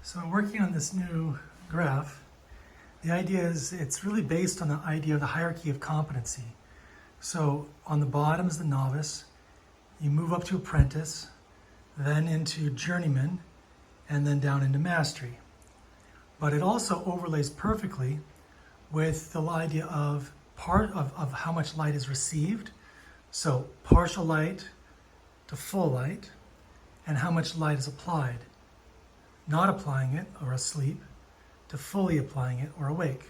So I'm working on this new graph. The idea is it's really based on the idea of the hierarchy of competency. So on the bottom is the novice, you move up to apprentice, then into journeyman, and then down into mastery. But it also overlays perfectly with the idea of of how much light is received. So partial light to full light, and how much light is applied. Not applying it or asleep to fully applying it or awake.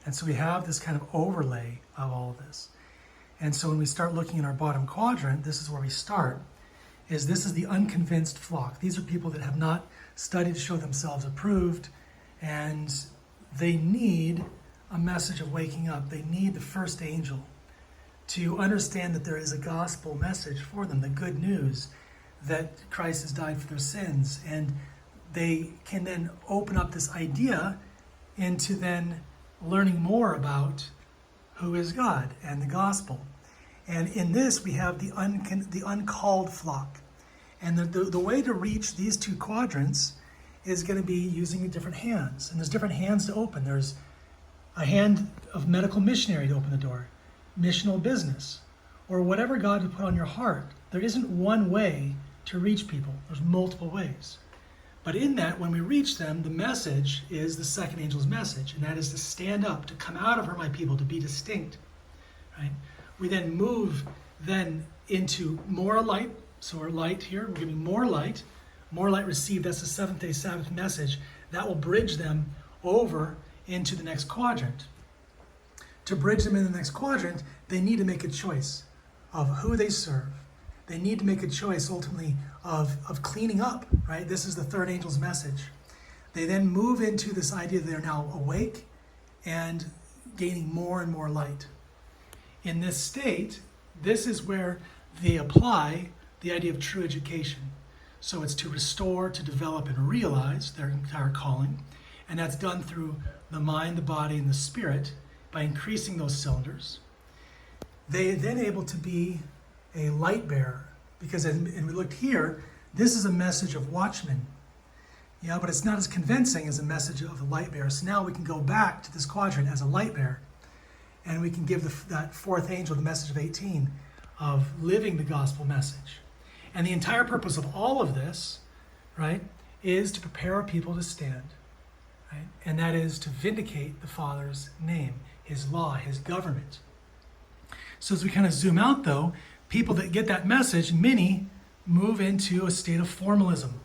And so we have this kind of overlay of all of this. And so when we start looking at our bottom quadrant, this is where we start, is this is the unconvinced flock. These are people that have not studied to show themselves approved, and they need a message of waking up. They need the first angel to understand that there is a gospel message for them, the good news that Christ has died for their sins. And they can then open up this idea into then learning more about who is God and the gospel. And in this, we have the uncalled flock. And the way to reach these two quadrants is going to be using different hands. And there's different hands to open. There's a hand of medical missionary to open the door, missional business, or whatever God would put on your heart. There isn't one way to reach people. There's multiple ways. But in that, when we reach them, the message is the second angel's message, and that is to stand up, to come out of her, my people, to be distinct. Right? We then move into more light. So our light here, we're giving more light received. That's the seventh-day Sabbath message. That will bridge them over into the next quadrant. To bridge them in the next quadrant, they need to make a choice of who they serve. They need to make a choice ultimately of cleaning up, right? This is the third angel's message. They then move into this idea that they're now awake and gaining more and more light. In this state, this is where they apply the idea of true education. So it's to restore, to develop, and realize their entire calling. And that's done through the mind, the body, and the spirit by increasing those cylinders. They are then able to be a light bearer, because and we looked here, this is a message of watchman. Yeah, but it's not as convincing as a message of a light bearer. So now we can go back to this quadrant as a light bearer, and we can give that fourth angel the message of 18 of living the gospel message. And the entire purpose of all of this, right, is to prepare our people to stand, right? And that is to vindicate the Father's name, his law, his government. So as we kind of zoom out, though, people that get that message, many move into a state of formalism.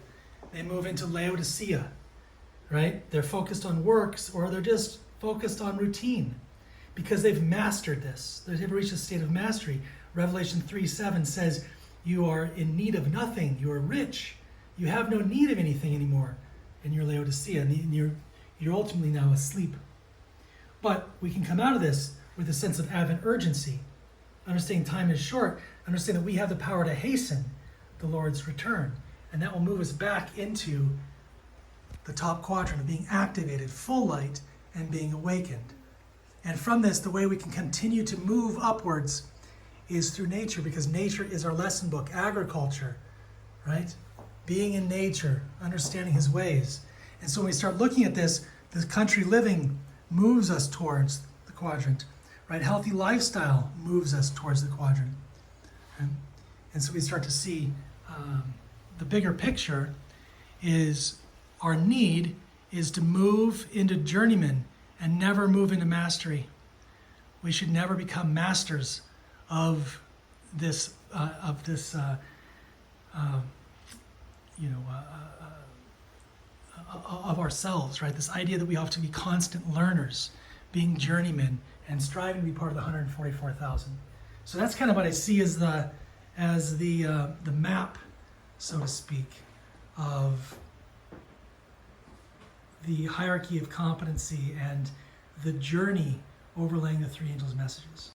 They move into Laodicea, right? They're focused on works, or they're just focused on routine because they've mastered this. They've reached a state of mastery. Revelation 3:7 says, you are in need of nothing. You are rich. You have no need of anything anymore. And you're Laodicea, and you're ultimately now asleep. But we can come out of this with a sense of advent urgency, understanding time is short, understanding that we have the power to hasten the Lord's return. And that will move us back into the top quadrant of being activated, full light, and being awakened. And from this, the way we can continue to move upwards is through nature, because nature is our lesson book, agriculture, right? Being in nature, understanding his ways. And so when we start looking at this, the country living moves us towards the quadrant, right? Healthy lifestyle moves us towards the quadrant. Okay? And so we start to see the bigger picture is our need is to move into journeyman and never move into mastery. We should never become masters of this of ourselves, right? This idea that we have to be constant learners, being journeymen, and striving to be part of the 144,000. So that's kind of what I see as the map, so to speak, of the hierarchy of competency and the journey overlaying the three angels' messages.